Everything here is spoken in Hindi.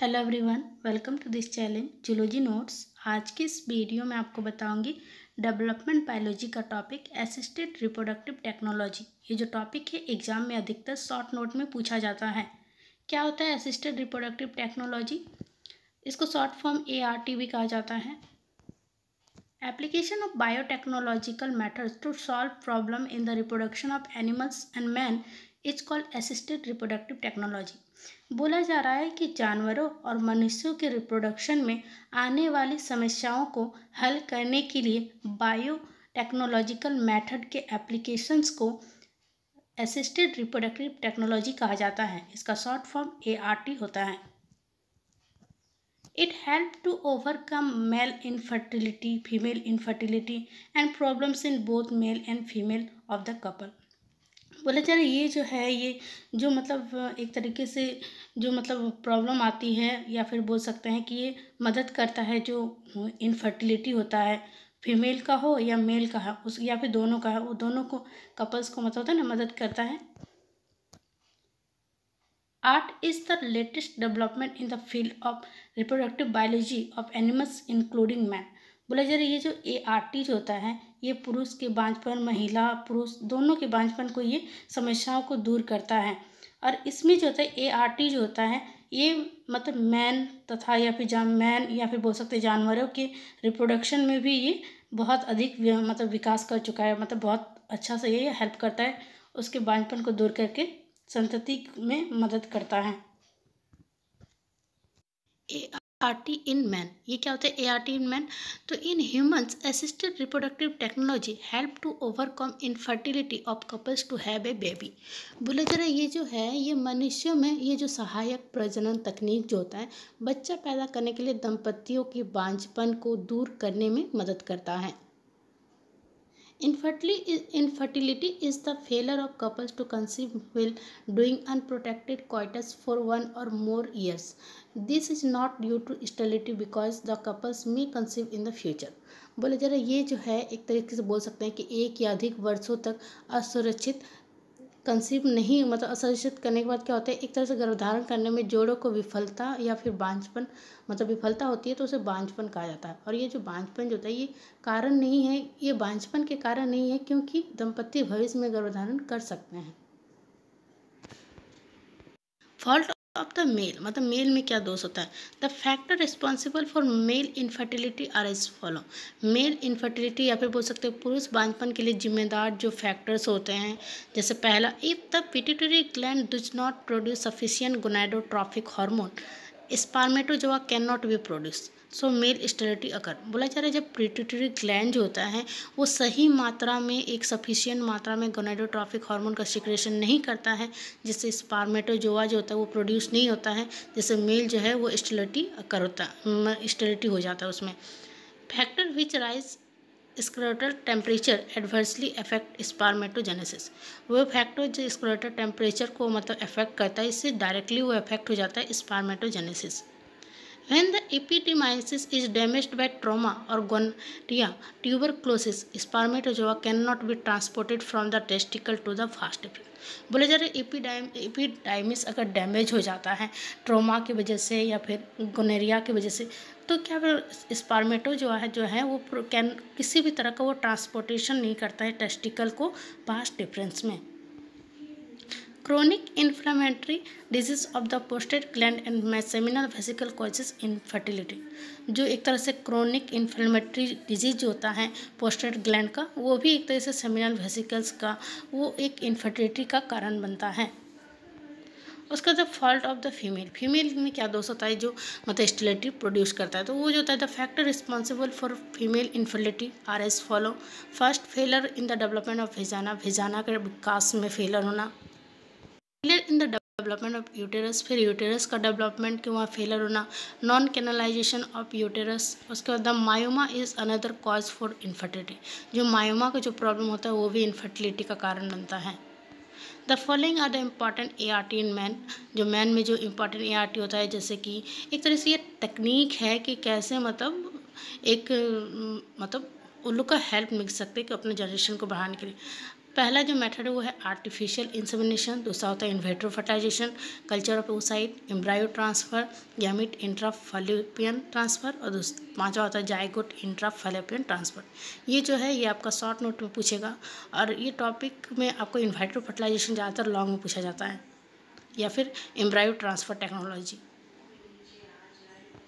Hello everyone, welcome to this channel zoology notes. आज की इस वीडियो में आपको बताऊंगी डेवलपमेंट बायोलॉजी का टॉपिक असिस्टेड रिप्रोडक्टिव टेक्नोलॉजी। ये जो टॉपिक है एग्जाम में अधिकतर शॉर्ट नोट में पूछा जाता है। क्या होता है असिस्टेड रिप्रोडक्टिव टेक्नोलॉजी? इसको शॉर्ट फॉर्म ART भी कहा जाता है। Application of biotechnological methods to solve problem in the reproduction of animals and man is called assisted reproductive technology. बोला जा रहा है कि जानवरों और मनुष्यों के रिप्रोडक्शन में आने वाली समस्याओं को हल करने के लिए बायोटेक्नोलॉजिकल मेथड के एप्लीकेशंस को असिस्टेड रिप्रोडक्टिव टेक्नोलॉजी कहा जाता है। इसका शॉर्ट फॉर्म ART होता है। It helps to overcome male infertility, female infertility and problems in both male and female of the couple। बोला जा रहा है ये जो है ये जो मतलब एक तरीके से जो मतलब प्रॉब्लम आती है या फिर बोल सकते हैं कि ये मदद करता है। जो इनफर्टिलिटी होता है फीमेल का हो या मेल का है उस या फिर दोनों का है, वो दोनों को कपल्स को मतलब होता है ना मदद करता है। Art is the latest development in the field of reproductive biology of animals including man। बोला जा रहा है ये जो ART जो होता है ये पुरुष के बांझपन, महिला पुरुष दोनों के बांझपन को ये समस्याओं को दूर करता है। और इसमें जो होता है ART जो होता है ये मतलब मैन तथा या फिर मैन या फिर बोल सकते हैं जानवरों के रिप्रोडक्शन में भी ये बहुत अधिक मतलब विकास कर चुका है। मतलब बहुत अच्छा से ये हेल्प करता है, उसके बांझपन को दूर करके संतति में मदद करता है। ART इन मैन, ये क्या होता है ART इन मैन? तो in humans assisted reproductive technology help to overcome infertility of couples to have a baby. बोला जा रहा है ये जो है ये मनुष्यों में ये जो सहायक प्रजनन तकनीक जो होता है बच्चा पैदा करने के लिए दंपतियों के बांझपन को दूर करने में मदद करता है। Infertility is the failure of couples to conceive while doing unprotected coitus for one or more years. This is not due to sterility because the couples may conceive in the future। बोले जा रहा है ये जो है एक तरीके से बोल सकते हैं कि एक या अधिक वर्षों तक असुरक्षित कंसीव नहीं मतलब असुरक्षित करने के बाद क्या होता है एक तरह से गर्भधारण करने में जोड़ों को विफलता या फिर बांझपन मतलब विफलता होती है तो उसे बांझपन कहा जाता है। और ये जो बांझपन जो होता है ये कारण नहीं है, ये बांझपन के कारण नहीं है क्योंकि दंपति भविष्य में गर्भधारण कर सकते हैं। फॉल्ट ऑफ द मेल मतलब मेल में क्या दोष होता है? The factor responsible for male infertility are as follow. Male infertility या फिर बोल सकते हैं पुरुष बांझपन के लिए जिम्मेदार जो फैक्टर्स होते हैं जैसे पहला, if the pituitary gland does not produce sufficient gonadotropic hormone spermatozoa can not be produce so male sterility occur. बोला जा रहा है जब पिट्यूटरी ग्लैंड जो होता है वो सही मात्रा में एक सफिशिएंट मात्रा में गोनाडोट्रोपिक हार्मोन का सिक्रेशन नहीं करता है जिससे स्पर्मेटोजोआ जो होता है वो प्रोड्यूस नहीं होता है, जिससे मेल जो है वो स्टेरिलिटी अकर होता है, स्टेरिलिटी हो जाता है उसमें। Factor which rise scrotal temperature adversely affect spermatogenesis. वो फैक्टर जो स्क्रोटल टेम्परेचर को मतलब अफेक्ट करता है इससे डायरेक्टली वो अफेक्ट हो जाता है spermatogenesis. When the epidermis is damaged by trauma or gonorrhea, tuberculosis, spermatozoa cannot be transported from the testicle to the vas deferens। बोले जा रहे एपिडाइमिस अगर डैमेज हो जाता है ट्रोमा की वजह से या फिर गोनेरिया की वजह से तो क्या फिर स्पर्मेटो जो है वो किसी भी तरह का वो ट्रांसपोर्टेशन नहीं करता है टेस्टिकल को vas deferens में। Chronic inflammatory disease of the prostate gland and seminal vesicle causes infertility। जो एक तरह से क्रोनिक इन्फ्लेमेटरी डिजीज जो होता है प्रोस्टेट ग्लैंड का वो भी एक तरह से सेमिनल वेसिकल्स का वो एक इनफर्टिलिटी का कारण बनता है। उसका the fault of the female में क्या दोष होता है जो मतलब स्टेरिलिटी प्रोड्यूस करता है तो वो जो होता है the factor responsible for female infertility are as follow. First, failure in the development of vagina के विकास में फेलर होना। Failure in the development of uterus, फिर यूटेरस का डेवलपमेंट के वहाँ फेलर होना। Non canalisation of uterus. उसके बाद the myoma is another cause for infertility. जो मायोमा का जो प्रॉब्लम होता है वो भी इनफर्टिलिटी का कारण बनता है। The following are the important ART in man. जो मैन में जो इम्पॉर्टेंट ART होता है जैसे कि एक तरह से ये टेक्निक है कि कैसे मतलब एक मतलब उन लोग का हेल्प मिल सकते हैं कि अपने जनरेशन को बढ़ाने के लिए। पहला जो मेथड है वो है आर्टिफिशियल इंसेमिनेशन, दूसरा होता है in vitro fertilisation, culture of oocyte, embryo transfer, gamete intra fallopian transfer, और पांचवा होता है जाइगोट इंट्रा फैलोपियन ट्रांसफर। ये जो है ये आपका शॉर्ट नोट में पूछेगा, और ये टॉपिक में आपको इनविट्रो फर्टिलाइजेशन ज़्यादातर लॉन्ग में पूछा जाता है, या फिर एम्ब्रायो ट्रांसफर टेक्नोलॉजी।